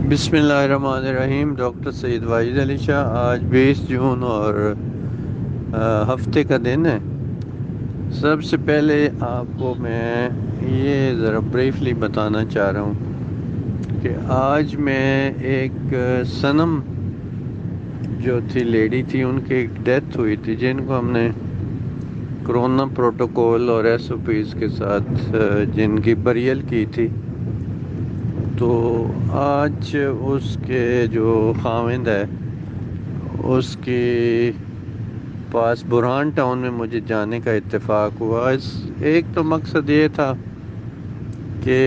بسم اللہ الرحمن الرحیم۔ ڈاکٹر سعید واجد علی شاہ۔ آج 20 جون اور ہفتے کا دن ہے۔ سب سے پہلے آپ کو میں یہ ذرا بریفلی بتانا چاہ رہا ہوں کہ آج میں ایک صنم جو تھی لیڈی تھی، ان کی ایک ڈیتھ ہوئی تھی، جن کو ہم نے کرونا پروٹوکول اور ایس او پیز کے ساتھ جن کی بریل کی تھی، تو آج اس کے جو خاوند ہے اس کے پاس برہان ٹاؤن میں مجھے جانے کا اتفاق ہوا۔ ایک تو مقصد یہ تھا کہ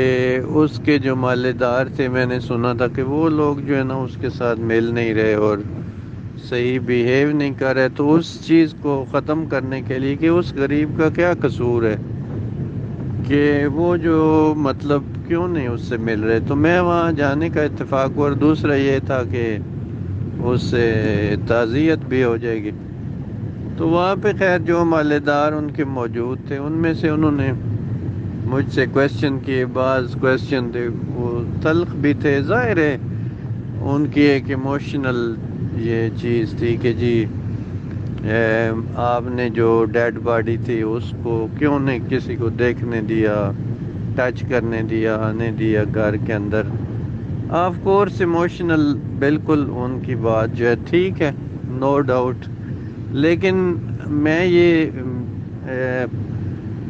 اس کے جو مالدار تھے، میں نے سنا تھا کہ وہ لوگ جو ہے نا اس کے ساتھ مل نہیں رہے اور صحیح بیہیو نہیں کر رہے، تو اس چیز کو ختم کرنے کے لیے کہ اس غریب کا کیا قصور ہے کہ وہ جو مطلب کیوں نہیں اس سے مل رہے، تو میں وہاں جانے کا اتفاق ہوا۔ اور دوسرا یہ تھا کہ اس سے تعزیت بھی ہو جائے گی۔ تو وہاں پہ خیر جو مالدار ان کے موجود تھے، ان میں سے انہوں نے مجھ سے کویسچن کیے۔ بعض کویسچن تھے وہ تلخ بھی تھے، ظاہر ہے ان کی ایک ایموشنل یہ چیز تھی کہ جی آپ نے جو ڈیڈ باڈی تھی اس کو کیوں نہیں کسی کو دیکھنے دیا، ٹچ کرنے دیا، آنے دیا گھر کے اندر۔ آف کورس ایموشنل بالکل ان کی بات جو ہے ٹھیک ہے، نو ڈاؤٹ، لیکن میں یہ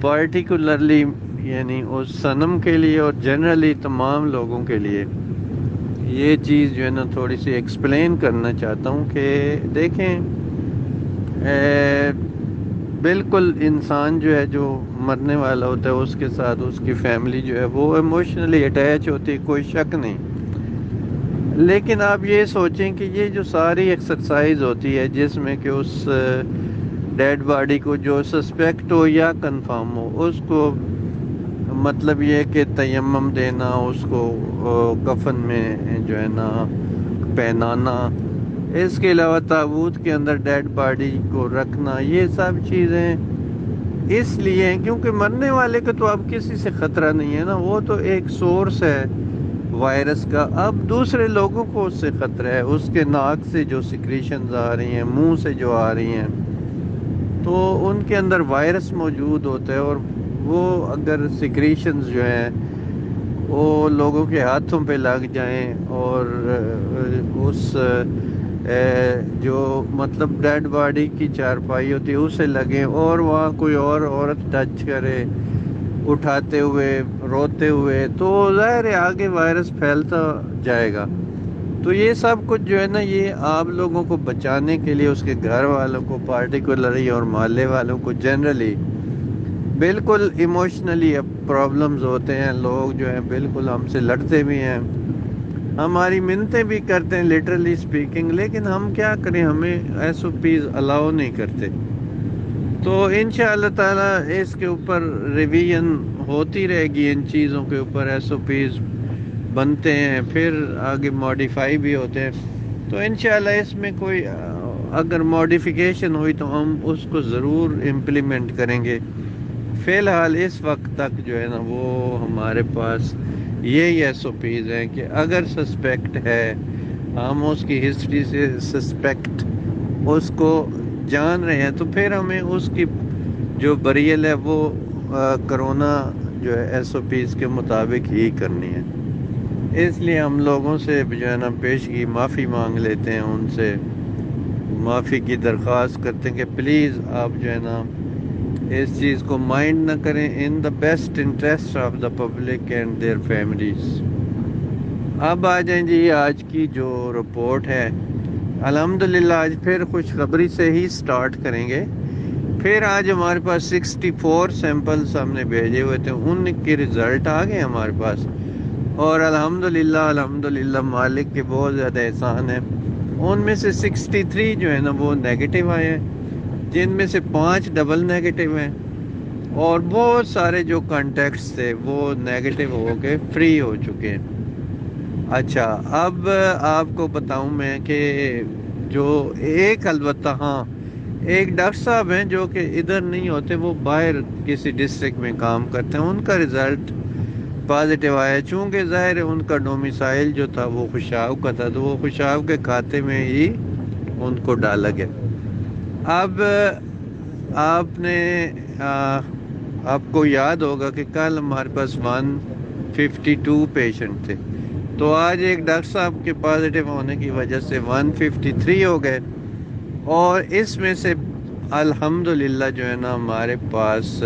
پارٹیکولرلی یعنی اس صنم کے لیے اور جنرلی تمام لوگوں کے لیے یہ چیز جو ہے نا تھوڑی سی ایکسپلین کرنا چاہتا ہوں کہ دیکھیں، بالکل انسان جو ہے جو مرنے والا ہوتا ہے اس کے ساتھ اس کی فیملی جو ہے وہ ایموشنلی اٹیچ ہوتی ہے، کوئی شک نہیں۔ لیکن آپ یہ سوچیں کہ یہ جو ساری ایکسرسائز ہوتی ہے جس میں کہ اس ڈیڈ باڈی کو جو سسپیکٹ ہو یا کنفرم ہو، اس کو مطلب یہ کہ تیمم دینا، اس کو کفن میں جو ہے نا پہنانا، اس کے علاوہ تابوت کے اندر ڈیڈ باڈی کو رکھنا، یہ سب چیزیں اس لیے ہیں کیونکہ مرنے والے کو تو اب کسی سے خطرہ نہیں ہے نا، وہ تو ایک سورس ہے وائرس کا۔ اب دوسرے لوگوں کو اس سے خطرہ ہے، اس کے ناک سے جو سیکریشنز آ رہی ہیں، منہ سے جو آ رہی ہیں، تو ان کے اندر وائرس موجود ہوتا ہے، اور وہ اگر سیکریشنز جو ہیں وہ لوگوں کے ہاتھوں پہ لگ جائیں اور اس جو مطلب ڈیڈ باڈی کی چارپائی ہوتی ہے اسے لگیں، اور وہاں کوئی اور عورت ٹچ کرے اٹھاتے ہوئے روتے ہوئے، تو ظاہر ہے آگے وائرس پھیلتا جائے گا۔ تو یہ سب کچھ جو ہے نا یہ آپ لوگوں کو بچانے کے لیے، اس کے گھر والوں کو پارٹیکولرلی اور محلے والوں کو جنرلی، بالکل ایموشنلی اب پرابلمز ہوتے ہیں، لوگ جو ہیں بالکل ہم سے لڑتے بھی ہیں، ہماری منتیں بھی کرتے ہیں لٹرلی سپیکنگ، لیکن ہم کیا کریں، ہمیں ایس او پیز الاؤ نہیں کرتے۔ تو انشاءاللہ تعالی اس کے اوپر ریویژن ہوتی رہے گی، ان چیزوں کے اوپر ایس او پیز بنتے ہیں، پھر آگے ماڈیفائی بھی ہوتے ہیں، تو انشاءاللہ اس میں کوئی اگر ماڈیفیکیشن ہوئی تو ہم اس کو ضرور امپلیمنٹ کریں گے۔ فی الحال اس وقت تک جو ہے نا وہ ہمارے پاس یہی ایس او پیز ہیں کہ اگر سسپیکٹ ہے، ہم اس کی ہسٹری سے سسپیکٹ اس کو جان رہے ہیں، تو پھر ہمیں اس کی جو بریل ہے وہ کرونا جو ہے ایس او پیز کے مطابق ہی کرنی ہے۔ اس لیے ہم لوگوں سے جو ہے نا پیشگی معافی مانگ لیتے ہیں، ان سے معافی کی درخواست کرتے ہیں کہ پلیز آپ جو ہے نا اس چیز کو مائنڈ نہ کریں، in the best interest of the public and their families. اب آ جائیں جی آج کی جو رپورٹ ہے، الحمدللہ آج پھر خوشخبری سے ہی سٹارٹ کریں گے۔ پھر آج ہمارے پاس 64 سیمپلز ہم نے بھیجے ہوئے تھے، ان کے رزلٹ آ گئے ہمارے پاس، اور الحمدللہ مالک کے بہت زیادہ احسان ہے، ان میں سے 63 جو ہے نا وہ نیگیٹو آئے ہیں، جن میں سے 5 ڈبل نیگیٹو ہیں، اور بہت سارے جو کانٹیکٹس تھے وہ نیگیٹو ہو کے فری ہو چکے ہیں۔ اچھا، اب آپ کو بتاؤں میں کہ جو ایک البتہ ہاں ایک ڈاکٹر صاحب ہیں جو کہ ادھر نہیں ہوتے، وہ باہر کسی ڈسٹرکٹ میں کام کرتے ہیں، ان کا رزلٹ پازیٹیو آیا، چونکہ ظاہر ہے ان کا ڈومیسائل جو تھا وہ خوشاب کا تھا، تو وہ خوشاب کے کھاتے میں ہی ان کو ڈالا گیا۔ اب آپ نے آپ کو یاد ہوگا کہ کل ہمارے پاس 152 پیشنٹ تھے، تو آج ایک ڈاکٹر صاحب کے پازیٹیو ہونے کی وجہ سے 153 ہو گئے، اور اس میں سے الحمدللہ جو ہے نا ہمارے پاس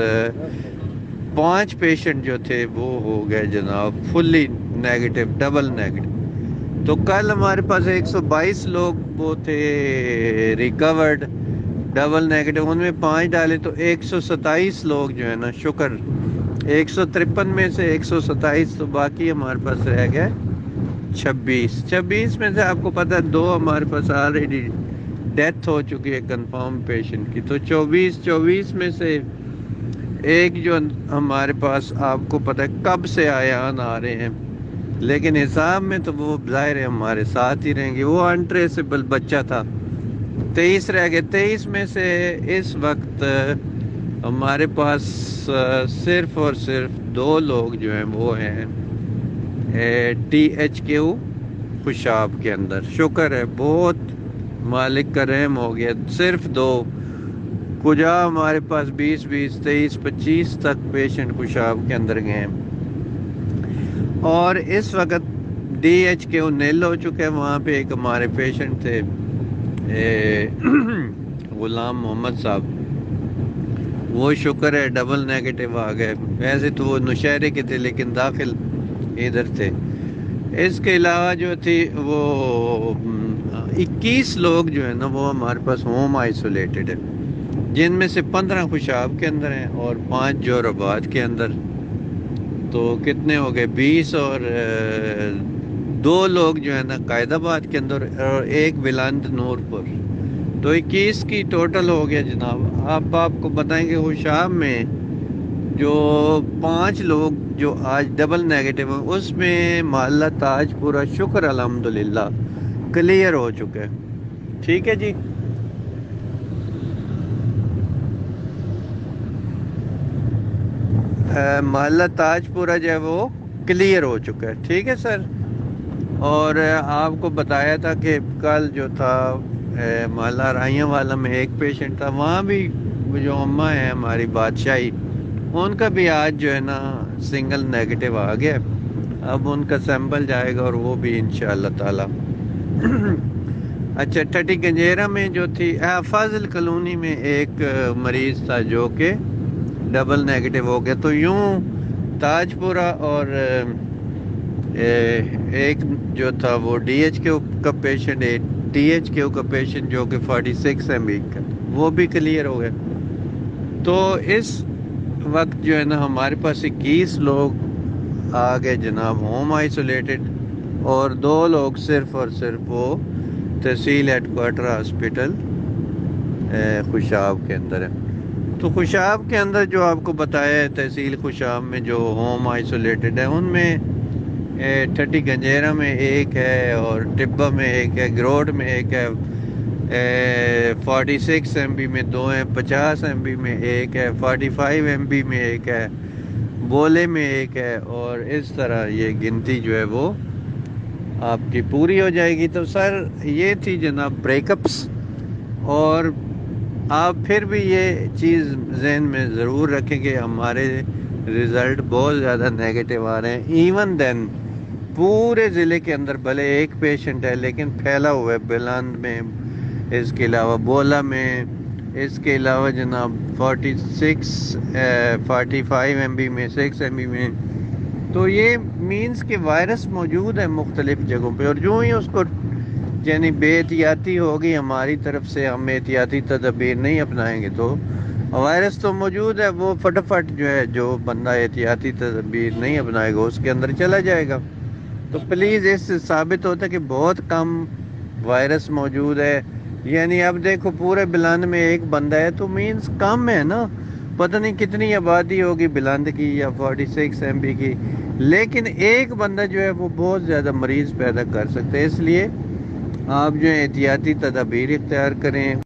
5 پیشنٹ جو تھے وہ ہو گئے جناب فلی نیگیٹو، ڈبل نیگیٹو۔ تو کل ہمارے پاس 122 لوگ وہ تھے ریکورڈ ڈبل نیگیٹو، ان میں 5 ڈالے تو 127 لوگ جو ہے نا، شکر 153 میں سے 127، تو باقی ہمارے پاس رہ گئے 26 میں سے آپ کو پتہ ہے 2 ہمارے پاس آلریڈی ڈیتھ ہو چکی ہے کنفرم پیشنٹ کی، تو 24 میں سے ایک جو ہمارے پاس آپ کو پتہ ہے کب سے آیان آ رہے ہیں، لیکن حساب میں تو وہ ظاہر ہے ہمارے ساتھ ہی رہیں گے، وہ انٹریسیبل بچہ تھا۔ 23 رہ گئے، 23 میں سے اس وقت ہمارے پاس صرف اور صرف 2 لوگ جو ہیں وہ ہیں THQ خوشاب کے اندر، شکر ہے بہت مالک کا رحم ہو گیا، صرف 2، کجا ہمارے پاس 20 23 25 تک پیشنٹ خوشاب کے اندر گئے ہیں، اور اس وقت DHQ نیل ہو چکے ہیں۔ وہاں پہ ایک ہمارے پیشنٹ تھے غلام محمد صاحب، وہ شکر ہے ڈبل نیگیٹو آ گئے، ویسے تو وہ نوشہرے کے تھے لیکن داخل ادھر تھے۔ اس کے علاوہ جو تھی وہ 21 لوگ جو ہے نا وہ ہمارے پاس ہوم آئسولیٹڈ ہے، جن میں سے 15 خوشاب کے اندر ہیں اور 5 جور آباد کے اندر، تو کتنے ہو گئے 20، اور 2 لوگ جو ہے نا قائد آباد کے اندر اور ایک بلند نور پور، تو 21 کی ٹوٹل ہو گیا جناب۔ آپ کو بتائیں کہ خوشاب میں جو 5 لوگ جو آج ڈبل نیگیٹو ہیں، اس میں محلہ تاج پورا شکر الحمدللہ کلیئر ہو چکا ہے، ٹھیک ہے جی۔ محلہ تاج پورا جو ہے وہ کلیئر ہو چکا ہے، ٹھیک ہے سر۔ اور آپ کو بتایا تھا کہ کل جو تھا محلہ رائیاں والا میں ایک پیشنٹ تھا، وہاں بھی جو اماں ہیں ہماری بادشاہی، ان کا بھی آج جو ہے نا سنگل نیگیٹو آ گیا، اب ان کا سیمپل جائے گا اور وہ بھی انشاءاللہ تعالی۔ اچھا، ٹٹی گنجیرہ میں جو تھی فاضل کالونی میں ایک مریض تھا جو کہ ڈبل نیگیٹو ہو گیا، تو یوں تاج پورہ اور ایک جو تھا وہ DHQ کا پیشنٹ، THQ کا پیشنٹ جو کہ 46 MB کا، وہ بھی کلیئر ہو گئے۔ تو اس وقت جو ہے نا ہمارے پاس 21 لوگ آ گئے جناب ہوم آئسولیٹڈ، اور 2 لوگ صرف اور صرف وہ تحصیل ہیڈ کوارٹر ہاسپٹل خوشاب کے اندر ہے۔ تو خوشاب کے اندر جو آپ کو بتایا ہے تحصیل خوشاب میں جو ہوم آئسولیٹڈ ہے، ان میں ٹٹی گنجیرہ میں ایک ہے، اور ٹبہ میں ایک ہے، گروڈ میں ایک ہے، 46 MB میں 2 ہیں، 50 MB میں ایک ہے، 45 MB میں ایک ہے، بولے میں ایک ہے، اور اس طرح یہ گنتی جو ہے وہ آپ کی پوری ہو جائے گی۔ تو سر یہ تھی جناب بریک اپس، اور آپ پھر بھی یہ چیز ذہن میں ضرور رکھیں کہ ہمارے رزلٹ بہت زیادہ نیگیٹو آ رہے ہیں، ایون دین پورے ضلع کے اندر بھلے ایک پیشنٹ ہے لیکن پھیلا ہوا ہے بلند میں، اس کے علاوہ بولا میں، اس کے علاوہ جناب 45 MB میں، 6 MB میں، تو یہ مینز کہ وائرس موجود ہے مختلف جگہوں پہ، اور جو ہی اس کو یعنی بے احتیاطی ہوگی ہماری طرف سے، ہم احتیاطی تدابیر نہیں اپنائیں گے تو وائرس تو موجود ہے، وہ فٹافٹ جو ہے جو بندہ احتیاطی تدابیر نہیں اپنائے گا اس کے اندر چلا جائے گا۔ تو پلیز اس سے ثابت ہوتا ہے کہ بہت کم وائرس موجود ہے، یعنی اب دیکھو پورے بلند میں ایک بندہ ہے تو مینز کم ہے نا، پتہ نہیں کتنی آبادی ہوگی بلند کی یا 46 MB کی، لیکن ایک بندہ جو ہے وہ بہت زیادہ مریض پیدا کر سکتا ہے، اس لیے آپ جو احتیاطی تدابیر اختیار کریں۔